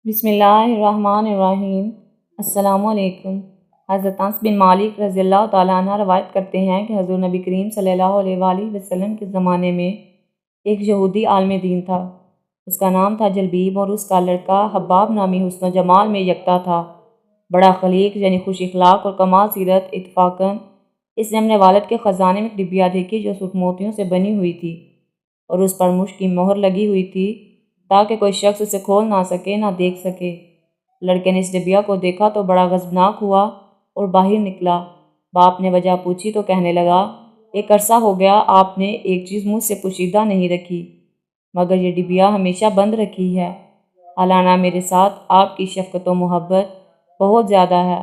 بسم اللہ الرحمن الرحیم۔ السلام علیکم۔ حضرت انس بن مالک رضی اللہ تعالیٰ عنہ روایت کرتے ہیں کہ حضور نبی کریم صلی اللہ علیہ وآلہ وسلم کے زمانے میں ایک یہودی عالم دین تھا۔ اس کا نام تھا جلبیب اور اس کا لڑکا حباب نامی حسن و جمال میں یکتا تھا۔ بڑا خلیق یعنی خوش اخلاق اور کمال سیرت اتفاقاً اس نے اپنے والد کے خزانے میں ایک ڈبیا دیکھی جو سرخ موتیوں سے بنی ہوئی تھی اور اس پر مشک کی مہر لگی ہوئی تھی تاکہ کوئی شخص اسے کھول نہ سکے نہ دیکھ سکے۔ لڑکے نے اس ڈبیا کو دیکھا تو بڑا غضبناک ہوا اور باہر نکلا۔ باپ نے وجہ پوچھی تو کہنے لگا، ایک عرصہ ہو گیا آپ نے ایک چیز مجھ سے پوشیدہ نہیں رکھی مگر یہ ڈبیا ہمیشہ بند رکھی ہے۔ حالانہ میرے ساتھ آپ کی شفقت و محبت بہت زیادہ ہے۔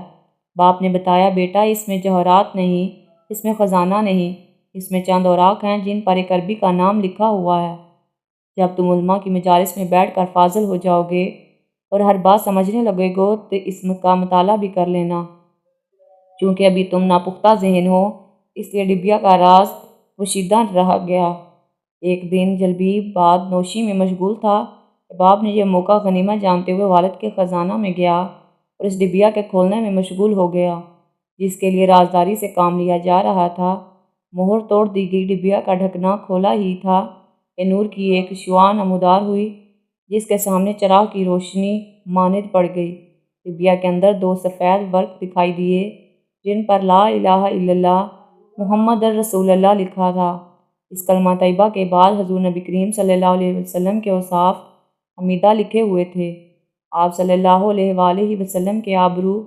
باپ نے بتایا، بیٹا اس میں جوہرات نہیں، اس میں خزانہ نہیں، اس میں چند اوراق ہیں جن پر ایک عربی کا نام لکھا ہوا ہے۔ جب تم علماء کی مجالس میں بیٹھ کر فاضل ہو جاؤ گے اور ہر بات سمجھنے لگے گو تو اس کا مطالعہ بھی کر لینا، چونکہ ابھی تم ناپختہ ذہن ہو اس لیے ڈبیا کا راز پوشیدہ رہ گیا۔ ایک دن جلبیب باد نوشی میں مشغول تھا۔ باپ نے یہ موقع غنیمت جانتے ہوئے والد کے خزانہ میں گیا اور اس ڈبیا کے کھولنے میں مشغول ہو گیا جس کے لیے رازداری سے کام لیا جا رہا تھا۔ مہر توڑ دی گئی ڈبیا کا ڈھکنا کھولا ہی تھا کہ نور کی ایک شعاع نمودار ہوئی جس کے سامنے چراغ کی روشنی مانند پڑ گئی۔ ڈبیا کے اندر دو سفید ورق دکھائی دیے جن پر لا الہ الا اللہ محمد الرسول اللہ لکھا تھا۔ اس کلمہ طیبہ کے بعد حضور نبی کریم صلی اللہ علیہ وسلم کے اوصاف حمیدہ لکھے ہوئے تھے۔ آپ صلی اللہ علیہ وآلہ وسلم کے آبرو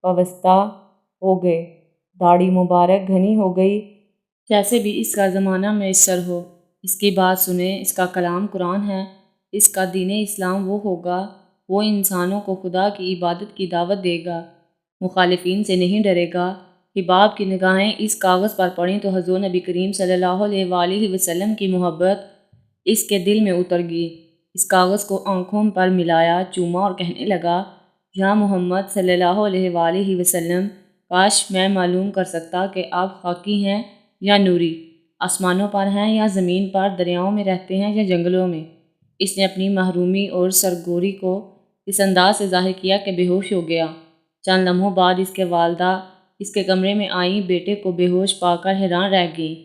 وابستہ ہو گئے، داڑھی مبارک گھنی ہو گئی جیسے بھی اس کا زمانہ میسر ہو۔ اس کی بات سنیں، اس کا کلام قرآن ہے، اس کا دین اسلام وہ ہوگا، وہ انسانوں کو خدا کی عبادت کی دعوت دے گا، مخالفین سے نہیں ڈرے گا۔ حباب کی نگاہیں اس کاغذ پر پڑیں تو حضور نبی کریم صلی اللہ علیہ وآلہ وسلم کی محبت اس کے دل میں اتر گئی۔ اس کاغذ کو آنکھوں پر ملایا، چوما اور کہنے لگا، یا محمد صلی اللہ علیہ وآلہ وسلم، کاش میں معلوم کر سکتا کہ آپ خاکی ہیں یا نوری، آسمانوں پر ہیں یا زمین پر، دریاؤں میں رہتے ہیں یا جنگلوں میں۔ اس نے اپنی محرومی اور سرگوری کو اس انداز سے ظاہر کیا کہ بے ہوش ہو گیا۔ چند لمحوں بعد اس کے والدہ اس کے کمرے میں آئیں، بیٹے کو بے ہوش پا کر حیران رہ گئیں۔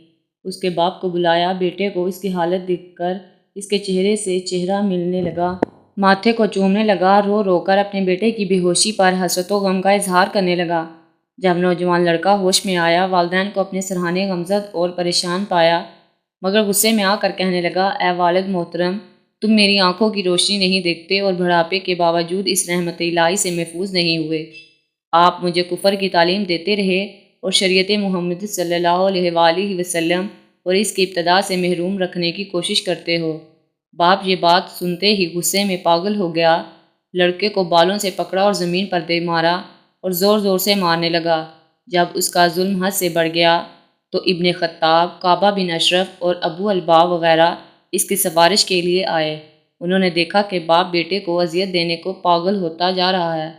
اس کے باپ کو بلایا، بیٹے کو اس کی حالت دیکھ کر اس کے چہرے سے چہرہ ملنے لگا، ماتھے کو چومنے لگا، رو رو کر اپنے بیٹے کی بے ہوشی پر حسرت و غم کا اظہار کرنے لگا۔ جب نوجوان لڑکا ہوش میں آیا، والدین کو اپنے سرہانے غمزد اور پریشان پایا مگر غصے میں آ کر کہنے لگا، اے والد محترم، تم میری آنکھوں کی روشنی نہیں دیکھتے اور بڑھاپے کے باوجود اس رحمت الہی سے محفوظ نہیں ہوئے۔ آپ مجھے کفر کی تعلیم دیتے رہے اور شریعت محمد صلی اللہ علیہ وآلہ وسلم اور اس کی ابتداء سے محروم رکھنے کی کوشش کرتے ہو۔ باپ یہ بات سنتے ہی غصے میں پاگل ہو گیا، لڑکے کو بالوں سے پکڑا اور زمین پر دے مارا اور زور زور سے مارنے لگا۔ جب اس کا ظلم حد سے بڑھ گیا تو ابن خطاب، کعبہ بن اشرف اور ابو الباب وغیرہ اس کی سفارش کے لیے آئے۔ انہوں نے دیکھا کہ باپ بیٹے کو اذیت دینے کو پاگل ہوتا جا رہا ہے۔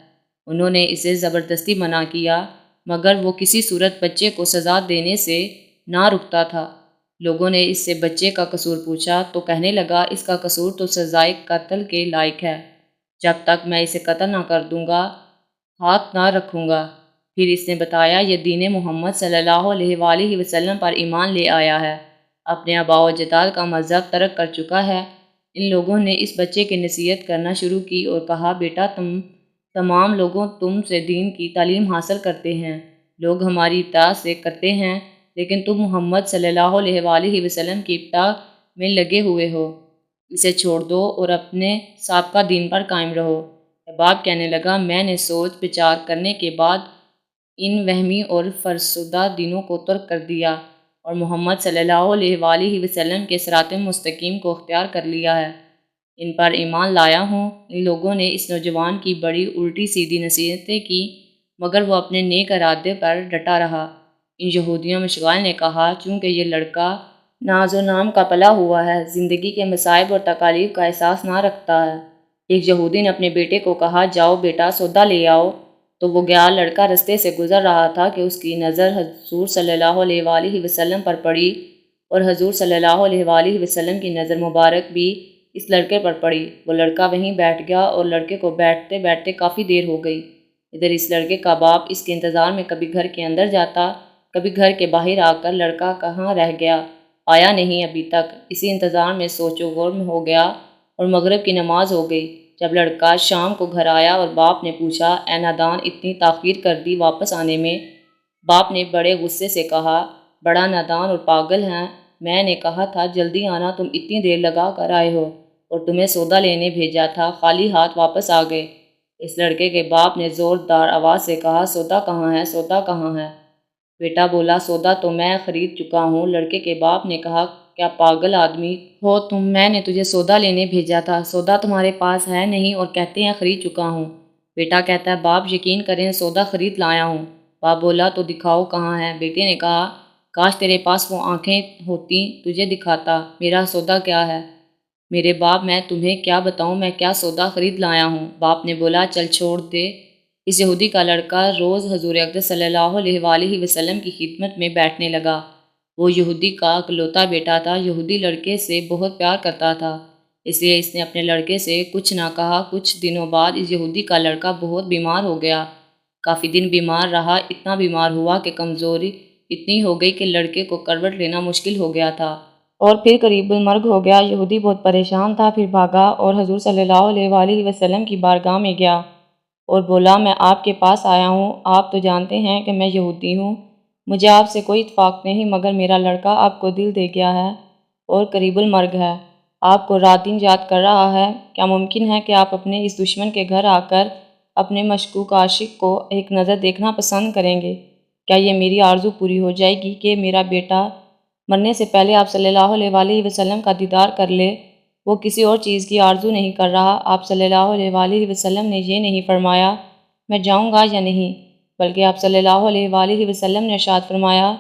انہوں نے اسے زبردستی منع کیا مگر وہ کسی صورت بچے کو سزا دینے سے نہ رکتا تھا۔ لوگوں نے اس سے بچے کا قصور پوچھا تو کہنے لگا، اس کا قصور تو سزائے قتل کے لائق ہے، جب تک میں اسے قتل نہ کر دوں گا ہاتھ نہ رکھوں گا۔ پھر اس نے بتایا، یہ دین محمد صلی اللہ علیہ وآلہ وسلم پر ایمان لے آیا ہے، اپنے آباء و اجداد کا مذہب ترک کر چکا ہے۔ ان لوگوں نے اس بچے کی نصیحت کرنا شروع کی اور کہا، بیٹا تمام لوگوں تم سے دین کی تعلیم حاصل کرتے ہیں، لوگ ہماری اطاعت سے کرتے ہیں، لیکن تم محمد صلی اللہ علیہ وآلہ وسلم کی اتباع میں لگے ہوئے ہو، اسے چھوڑ دو اور اپنے سابقہ دین پر قائم رہو۔ باپ کہنے لگا، میں نے سوچ بچار کرنے کے بعد ان وہمی اور فرسودہ دینوں کو ترک کر دیا اور محمد صلی اللہ علیہ وآلہ وسلم کے صراط مستقیم کو اختیار کر لیا ہے، ان پر ایمان لایا ہوں۔ ان لوگوں نے اس نوجوان کی بڑی الٹی سیدھی نصیحتیں کی مگر وہ اپنے نیک ارادے پر ڈٹا رہا۔ ان یہودیوں میں شغال نے کہا، چونکہ یہ لڑکا ناز و نام کا پلا ہوا ہے، زندگی کے مصائب اور تکالیف کا احساس نہ رکھتا ہے۔ ایک یہودی نے اپنے بیٹے کو کہا، جاؤ بیٹا سودا لے آؤ، تو وہ گیا۔ لڑکا رستے سے گزر رہا تھا کہ اس کی نظر حضور صلی اللہ علیہ وآلہ وسلم پر پڑی اور حضور صلی اللہ علیہ وآلہ وسلم کی نظر مبارک بھی اس لڑکے پر پڑی۔ وہ لڑکا وہیں بیٹھ گیا اور لڑکے کو بیٹھتے بیٹھتے کافی دیر ہو گئی۔ ادھر اس لڑکے کا باپ اس کے انتظار میں کبھی گھر کے اندر جاتا، کبھی گھر کے باہر آ کر لڑکا کہاں رہ گیا، آیا نہیں ابھی تک، اسی انتظار میں سوچ و غور میں ہو گیا اور مغرب کی نماز ہو گئی۔ جب لڑکا شام کو گھر آیا اور باپ نے پوچھا، اے نادان اتنی تاخیر کر دی واپس آنے میں؟ باپ نے بڑے غصے سے کہا، بڑا نادان اور پاگل ہیں، میں نے کہا تھا جلدی آنا، تم اتنی دیر لگا کر آئے ہو، اور تمہیں سودا لینے بھیجا تھا، خالی ہاتھ واپس آ گئے۔ اس لڑکے کے باپ نے زوردار آواز سے کہا، سودا کہاں ہے، سودا کہاں ہے؟ بیٹا بولا، سودا تو میں خرید چکا ہوں۔ لڑکے کے باپ نے کہا، کیا پاگل آدمی ہو تم، میں نے تجھے سودا لینے بھیجا تھا، سودا تمہارے پاس ہے نہیں اور کہتے ہیں خرید چکا ہوں۔ بیٹا کہتا ہے، باپ یقین کریں سودا خرید لایا ہوں۔ باپ بولا، تو دکھاؤ کہاں ہے؟ بیٹے نے کہا، کاش تیرے پاس وہ آنکھیں ہوتی، تجھے دکھاتا، میرا سودا کیا ہے۔ میرے باپ میں تمہیں کیا بتاؤں میں کیا سودا خرید لایا ہوں۔ باپ نے بولا، چل چھوڑ دے۔ اس یہودی کا لڑکا روز حضور اقدس صلی اللہ علیہ وآلہ وسلم کی خدمت میں بیٹھنے لگا۔ وہ یہودی کا اکلوتا بیٹا تھا، یہودی لڑکے سے بہت پیار کرتا تھا، اس لیے اس نے اپنے لڑکے سے کچھ نہ کہا۔ کچھ دنوں بعد اس یہودی کا لڑکا بہت بیمار ہو گیا، کافی دن بیمار رہا، اتنا بیمار ہوا کہ کمزوری اتنی ہو گئی کہ لڑکے کو کروٹ لینا مشکل ہو گیا تھا اور پھر قریب المرگ ہو گیا۔ یہودی بہت پریشان تھا، پھر بھاگا اور حضور صلی اللہ علیہ وآلہ وسلم کی بارگاہ میں گیا اور بولا، میں آپ کے پاس آیا ہوں، آپ تو جانتے ہیں کہ میں یہودی ہوں، مجھے آپ سے کوئی اتفاق نہیں، مگر میرا لڑکا آپ کو دل دے گیا ہے اور قریب المرگ ہے، آپ کو رات دن یاد کر رہا ہے، کیا ممکن ہے کہ آپ اپنے اس دشمن کے گھر آ کر اپنے مشکوک عاشق کو ایک نظر دیکھنا پسند کریں گے؟ کیا یہ میری آرزو پوری ہو جائے گی کہ میرا بیٹا مرنے سے پہلے آپ صلی اللہ علیہ وآلہ وسلم کا دیدار کر لے؟ وہ کسی اور چیز کی آرزو نہیں کر رہا۔ آپ صلی اللہ علیہ وآلہ وسلم نے یہ نہیں فرمایا میں جاؤں گا یا نہیں، بلکہ آپ صلی اللہ علیہ وآلہ وسلم نے ارشاد فرمایا،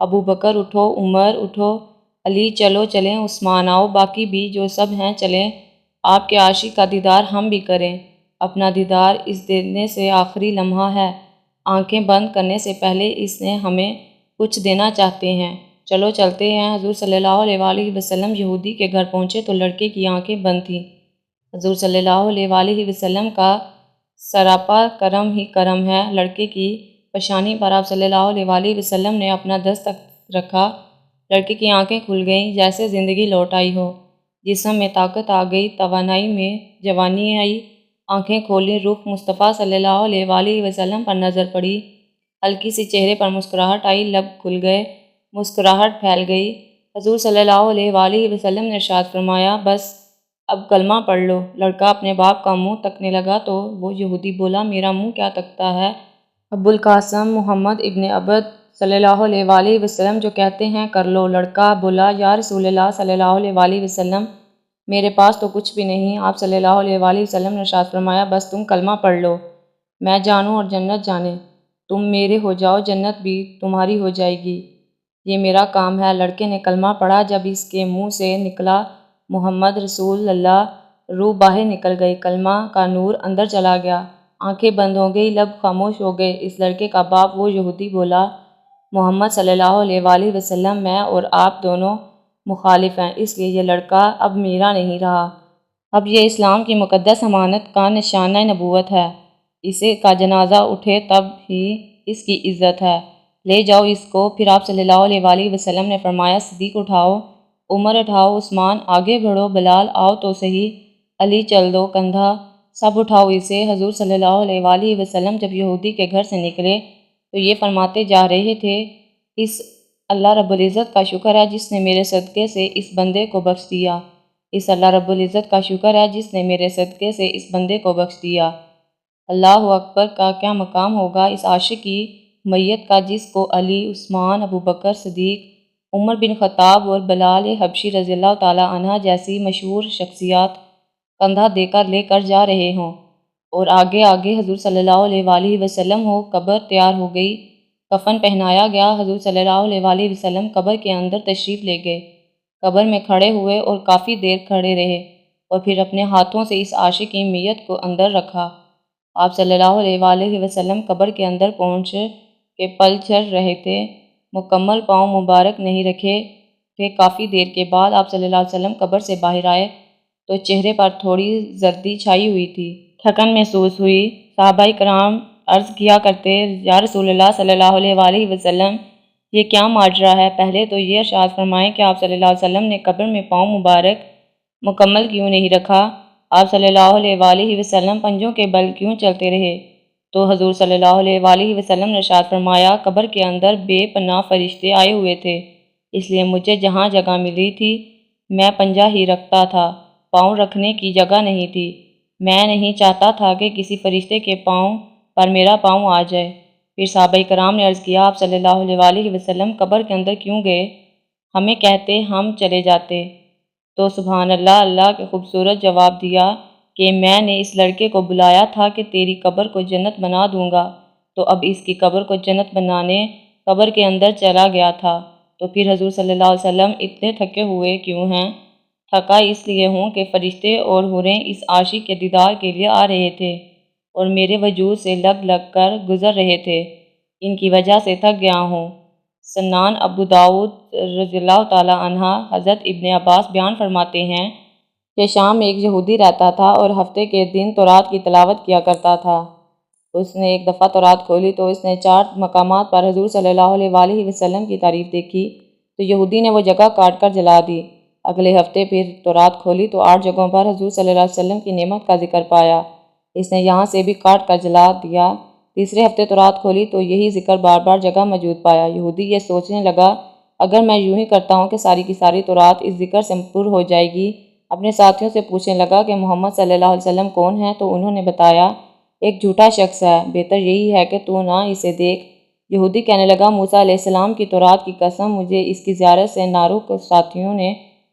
ابو بکر اٹھو، عمر اٹھو، علی چلو چلیں، عثمان آؤ، باقی بھی جو سب ہیں چلیں، آپ کے عاشق کا دیدار ہم بھی کریں۔ اپنا دیدار اس دینے سے آخری لمحہ ہے، آنکھیں بند کرنے سے پہلے اس نے ہمیں کچھ دینا چاہتے ہیں، چلو چلتے ہیں۔ حضور صلی اللہ علیہ وآلہ وسلم یہودی کے گھر پہنچے تو لڑکے کی آنکھیں بند تھیں۔ حضور صلی اللہ علیہ وآلہ وسلم کا سراپا کرم ہی کرم ہے۔ لڑکے کی پیشانی پر آپ صلی اللہ علیہ وآلہ وسلم نے اپنا دست رکھا، لڑکے کی آنکھیں کھل گئیں جیسے زندگی لوٹ آئی ہو، جسم میں طاقت آ گئی، توانائی میں جوانی آئی، آنکھیں کھولیں، رخ مصطفیٰ صلی اللہ علیہ وآلہ وسلم پر نظر پڑی، ہلکی سی چہرے پر مسکراہٹ آئی، لب کھل گئے، مسکراہٹ پھیل گئی۔ حضور صلی اللہ علیہ وآلہ وسلم نے ارشاد فرمایا، بس اب کلمہ پڑھ لو۔ لڑکا اپنے باپ کا منہ تکنے لگا تو وہ یہودی بولا، میرا منہ کیا تکتا ہے؟ ابو القاسم محمد ابن عبد صلی اللہ علیہ وآلہ وسلم جو کہتے ہیں کر لو۔ لڑکا بولا، یا رسول اللہ صلی اللہ علیہ وآلہ وسلم، میرے پاس تو کچھ بھی نہیں۔ آپ صلی اللہ علیہ وآلہ وسلم نے ارشاد فرمایا، بس تم کلمہ پڑھ لو، میں جانوں اور جنت جانے، تم میرے ہو جاؤ، جنت بھی تمہاری ہو جائے گی، یہ میرا کام ہے۔ لڑکے نے کلمہ پڑھا، جب اس کے منہ سے نکلا محمد رسول اللہ، روح باہر نکل گئی، کلمہ کا نور اندر چلا گیا، آنکھیں بند ہو گئی، لب خاموش ہو گئے۔ اس لڑکے کا باپ وہ یہودی بولا، محمد صلی اللہ علیہ وآلہ وسلم، میں اور آپ دونوں مخالف ہیں، اس لیے یہ لڑکا اب میرا نہیں رہا، اب یہ اسلام کی مقدس امانت کا نشانہ نبوت ہے، اسے کا جنازہ اٹھے تب ہی اس کی عزت ہے، لے جاؤ اس کو۔ پھر آپ صلی اللہ علیہ وآلہ وسلم نے فرمایا، صدیق اٹھاؤ، عمر اٹھاؤ، عثمان آگے بڑھو، بلال آؤ تو صحیح، علی چل دو کندھا، سب اٹھاؤ اسے۔ حضور صلی اللہ علیہ وآلہ وسلم جب یہودی کے گھر سے نکلے تو یہ فرماتے جا رہے تھے، اس اللہ رب العزت کا شکر ہے جس نے میرے صدقے سے اس بندے کو بخش دیا، اس اللہ رب العزت کا شکر ہے جس نے میرے صدقے سے اس بندے کو بخش دیا۔ اللہ اکبر کا کیا مقام ہوگا اس عاشق کی میت کا جس کو علی، عثمان، ابو بکر صدیق، عمر بن خطاب اور بلال حبشی رضی اللہ تعالیٰ عنہ جیسی مشہور شخصیات کندھا دے کر لے کر جا رہے ہوں، اور آگے آگے حضور صلی اللہ علیہ وآلہ وسلم ہو۔ قبر تیار ہو گئی، کفن پہنایا گیا، حضور صلی اللہ علیہ وآلہ وسلم قبر کے اندر تشریف لے گئے، قبر میں کھڑے ہوئے اور کافی دیر کھڑے رہے اور پھر اپنے ہاتھوں سے اس عاشق کی میت کو اندر رکھا۔ آپ صلی اللہ علیہ وآلہ وسلم قبر کے اندر پہنچ کے پل چل رہے تھے، مکمل پاؤں مبارک نہیں رکھے تھے۔ کافی دیر کے بعد آپ صلی اللہ علیہ وسلم قبر سے باہر آئے تو چہرے پر تھوڑی زردی چھائی ہوئی تھی، تھکن محسوس ہوئی۔ صحابہ کرام عرض کیا کرتے، یا رسول اللہ صلی اللہ علیہ وآلہ وسلم، یہ کیا ماجرا ہے؟ پہلے تو یہ ارشاد فرمائیں کہ آپ صلی اللہ علیہ وسلم نے قبر میں پاؤں مبارک مکمل کیوں نہیں رکھا؟ آپ صلی اللہ علیہ وآلہ وسلم پنجوں کے بل کیوں چلتے رہے؟ تو حضور صلی اللہ علیہ وآلہ وسلم نے ارشاد فرمایا، قبر کے اندر بے پناہ فرشتے آئے ہوئے تھے، اس لیے مجھے جہاں جگہ ملی تھی میں پنجہ ہی رکھتا تھا، پاؤں رکھنے کی جگہ نہیں تھی۔ میں نہیں چاہتا تھا کہ کسی فرشتے کے پاؤں پر میرا پاؤں آ جائے۔ پھر صحابہ کرام نے عرض کیا، آپ صلی اللہ علیہ وآلہ وسلم قبر کے اندر کیوں گئے؟ ہمیں کہتے ہم چلے جاتے۔ تو سبحان اللہ، اللہ کے خوبصورت جواب دیا کہ میں نے اس لڑکے کو بلایا تھا کہ تیری قبر کو جنت بنا دوں گا، تو اب اس کی قبر کو جنت بنانے قبر کے اندر چلا گیا تھا۔ تو پھر حضور صلی اللہ علیہ وسلم اتنے تھکے ہوئے کیوں ہیں؟ تھکا اس لیے ہوں کہ فرشتے اور حوریں اس عاشق کے دیدار کے لیے آ رہے تھے اور میرے وجود سے لگ لگ کر گزر رہے تھے، ان کی وجہ سے تھک گیا ہوں۔ سنان ابو داؤد رضی اللہ تعالیٰ عنہ، حضرت ابن عباس بیان فرماتے ہیں کہ شام میں ایک یہودی رہتا تھا اور ہفتے کے دن تورات کی تلاوت کیا کرتا تھا۔ اس نے ایک دفعہ تورات کھولی تو اس نے 4 مقامات پر حضور صلی اللہ علیہ وآلہ وسلم کی تعریف دیکھی، تو یہودی نے وہ جگہ کاٹ کر جلا دی۔ اگلے ہفتے پھر تورات کھولی تو 8 جگہوں پر حضور صلی اللہ علیہ وسلم کی نعمت کا ذکر پایا، اس نے یہاں سے بھی کاٹ کر جلا دیا۔ تیسرے ہفتے تورات کھولی تو یہی ذکر بار بار جگہ موجود پایا۔ یہودی یہ سوچنے لگا، اگر میں یوں ہی کرتا ہوں کہ ساری کی ساری تورات اس ذکر سے پر ہو جائے گی۔ اپنے ساتھیوں سے پوچھنے لگا کہ محمد صلی اللہ علیہ وسلم کون ہیں؟ تو انہوں نے بتایا، ایک جھوٹا شخص ہے، بہتر یہی ہے کہ تو نہ اسے دیکھ۔ یہودی کہنے لگا، موسیٰ علیہ السلام کی تورات کی قسم، مجھے اس کی زیارت سے ناروک ساتھیوں نے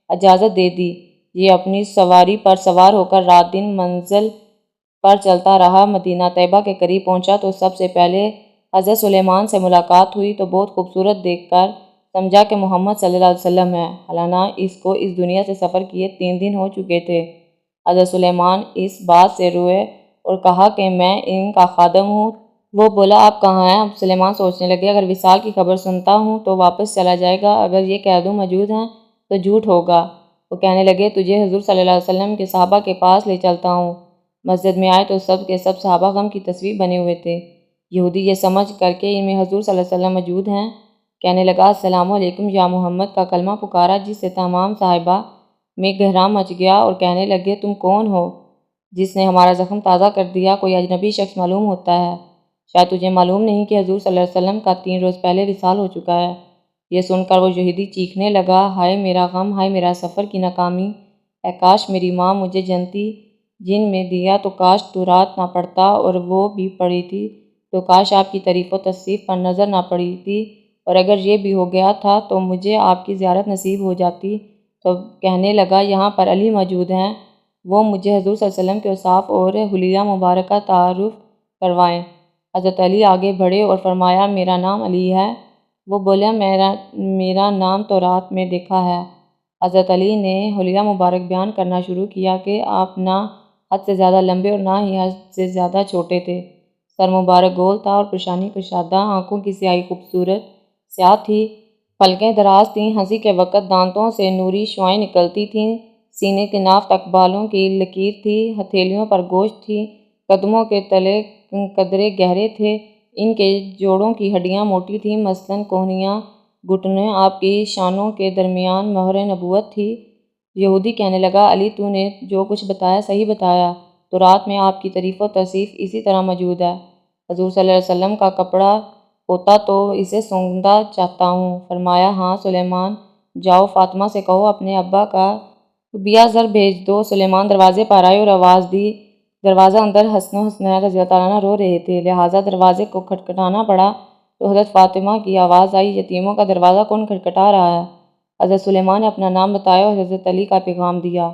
اجازت دے دی۔ یہ اپنی سواری پر سوار ہو کر رات دن منزل پر چلتا رہا، مدینہ طیبہ کے قریب پہنچا تو سب سے پہلے حضرت سلیمان سے ملاقات ہوئی تو بہت خوبصورت دیکھ کر سمجھا کہ محمد صلی اللہ علیہ وسلم ہے، حالانہ اس کو اس دنیا سے سفر کیے 3 دن ہو چکے تھے۔ حضرت سلیمان اس بات سے روئے اور کہا کہ میں ان کا خادم ہوں۔ وہ بولا، آپ کہاں ہیں؟ اب سلیمان سوچنے لگے، اگر وصال کی خبر سنتا ہوں تو واپس چلا جائے گا، اگر یہ کہہ دوں موجود ہیں تو جھوٹ ہوگا۔ وہ کہنے لگے، تجھے حضور صلی اللہ علیہ وسلم کے صحابہ کے پاس لے چلتا ہوں۔ مسجد میں آئے تو سب کے سب صحابہ غم کی تصویر بنے ہوئے تھے۔ یہودی یہ سمجھ کر کے ان میں حضور صلی اللہ علیہ وسلم موجود ہیں، کہنے لگا، السلام علیکم یا محمد کا کلمہ پکارا، جس سے تمام صحابہ میں گہرام مچ گیا اور کہنے لگے، تم کون ہو جس نے ہمارا زخم تازہ کر دیا؟ کوئی اجنبی شخص معلوم ہوتا ہے، شاید تجھے معلوم نہیں کہ حضور صلی اللہ علیہ وسلم کا 3 روز پہلے وصال ہو چکا ہے۔ یہ سن کر وہ یہودی چیخنے لگا، ہائے میرا غم، ہائے میرا سفر کی ناکامی، اے کاش میری ماں مجھے جنتی جن میں دیا، تو کاش تورات نہ پڑھتا، اور وہ بھی پڑھی تھی تو کاش آپ کی تعریف و تصریف پر نظر نہ پڑی تھی، اور اگر یہ بھی ہو گیا تھا تو مجھے آپ کی زیارت نصیب ہو جاتی۔ تو کہنے لگا، یہاں پر علی موجود ہیں، وہ مجھے حضور صلی اللہ علیہ وسلم کے اوصاف اور حلیہ مبارکہ تعارف کروائیں۔ حضرت علی آگے بڑھے اور فرمایا، میرا نام علی ہے۔ وہ بولے، میرا نام تورات میں دیکھا ہے۔ حضرت علی نے حلیہ مبارک بیان کرنا شروع کیا کہ آپ نہ حد سے زیادہ لمبے اور نہ ہی حد سے زیادہ چھوٹے تھے، سر مبارک گول تھا اور پیشانی کشادہ، آنکھوں کی سیاہی خوبصورت سیاہ تھی، پلکیں دراز تھیں، ہنسی کے وقت دانتوں سے نوری شعاعیں نکلتی تھیں، سینے کے ناف تک بالوں کی لکیر تھی، ہتھیلیوں پر گوشت تھی، قدموں کے تلے قدرے گہرے تھے، ان کے جوڑوں کی ہڈیاں موٹی تھیں، مثلاً کوہنیاں، گھٹنے آپ کی شانوں کے درمیان مہر نبوت تھی۔ یہودی کہنے لگا، علی تو نے جو کچھ بتایا صحیح بتایا، تورات میں آپ کی تعریف و توصیف اسی طرح موجود ہے۔ حضور صلی اللہ علیہ وسلم کا کپڑا ہوتا تو اسے سونگنا چاہتا ہوں۔ فرمایا، ہاں سلیمان، جاؤ فاطمہ سے کہو اپنے ابا کا حبیہ زر بھیج دو۔ سلیمان دروازے پر آئے اور آواز دی، دروازہ اندر حسن و حسنین رضی اللہ تعالیٰ عنہ رو رہے تھے، لہٰذا دروازے کو کھٹکھٹانا پڑا تو حضرت فاطمہ کی آواز آئی، یتیموں کا دروازہ کون کھٹکھٹا رہا ہے؟ حضرت سلیمان نے اپنا نام بتایا اور حضرت علی کا پیغام دیا۔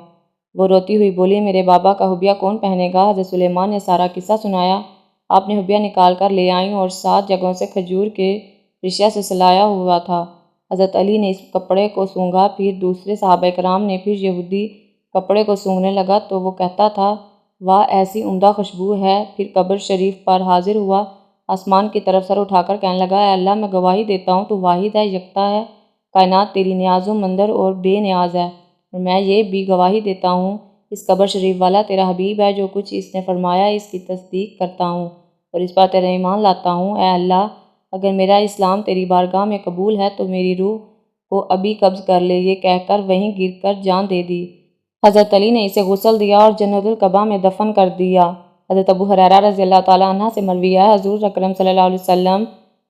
وہ روتی ہوئی بولی، میرے بابا کا حبیہ کون پہنے گا؟ حضرت سلیمان نے سارا قصہ سنایا۔ آپ نے حبیہ نکال کر لے آئیں اور 7 جگہوں سے کھجور کے ریشہ سے سلایا ہوا تھا۔ حضرت علی نے اس کپڑے کو سونگھا، پھر دوسرے صحابہ کرام نے، پھر یہودی کپڑے کو سونگھنے لگا تو وہ کہتا تھا، واہ ایسی عمدہ خوشبو ہے۔ پھر قبر شریف پر حاضر ہوا، آسمان کی طرف سر اٹھا کر کہنے لگا، اے اللہ، میں گواہی دیتا ہوں تو واحد ہے، یکتا ہے، کائنات تیری نیاز و مندر اور بے نیاز ہے، اور میں یہ بھی گواہی دیتا ہوں اس قبر شریف والا تیرا حبیب ہے، جو کچھ اس نے فرمایا اس کی تصدیق کرتا ہوں اور اس پر تیرا ایمان لاتا ہوں۔ اے اللہ، اگر میرا اسلام تیری بارگاہ میں قبول ہے تو میری روح کو ابھی قبض کر لے، یہ کہہ کر وہیں گر کر جان دے دی۔ حضرت علی نے اسے غسل دیا اور جنت القبیٰ میں دفن کر دیا۔ حضرت ابو ہریرہ رضی اللہ تعالیٰ عنہ سے مروی ہے، حضور اکرم صلی اللہ علیہ وسلم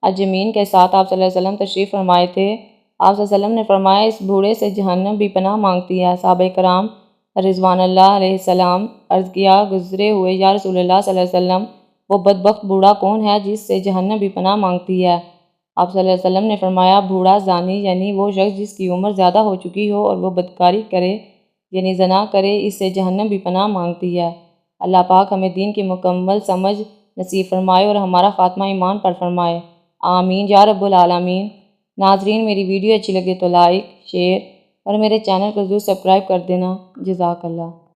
اجمعین کے ساتھ آپ صلی اللہ علیہ وسلم تشریف فرمائے تھے۔ آپ صلی اللہ علیہ وسلم نے فرمایا، اس بوڑھے سے جہنم بھی پناہ مانگتی ہے۔ صحابہ کرام رضوان اللہ علیہ السلام عرض کیا، گزرے ہوئے یا رسول اللہ صلی اللہ علیہ وسلم، وہ بدبخت بوڑھا کون ہے جس سے جہنم بھی پناہ مانگتی ہے؟ آپ صلی اللہ علیہ وسلم نے فرمایا، بوڑھا زانی، یعنی وہ شخص جس کی عمر زیادہ ہو چکی ہو اور وہ بدکاری کرے یعنی زنا کرے، اس سے جہنم بھی پناہ مانگتی ہے۔ اللہ پاک ہمیں دین کی مکمل سمجھ نصیب فرمائے اور ہمارا خاتمہ ایمان پر فرمائے، آمین یا رب العالمین۔ ناظرین، میری ویڈیو اچھی لگے تو لائک، شیئر اور میرے چینل کو ضرور سبسکرائب کر دینا۔ جزاک اللہ۔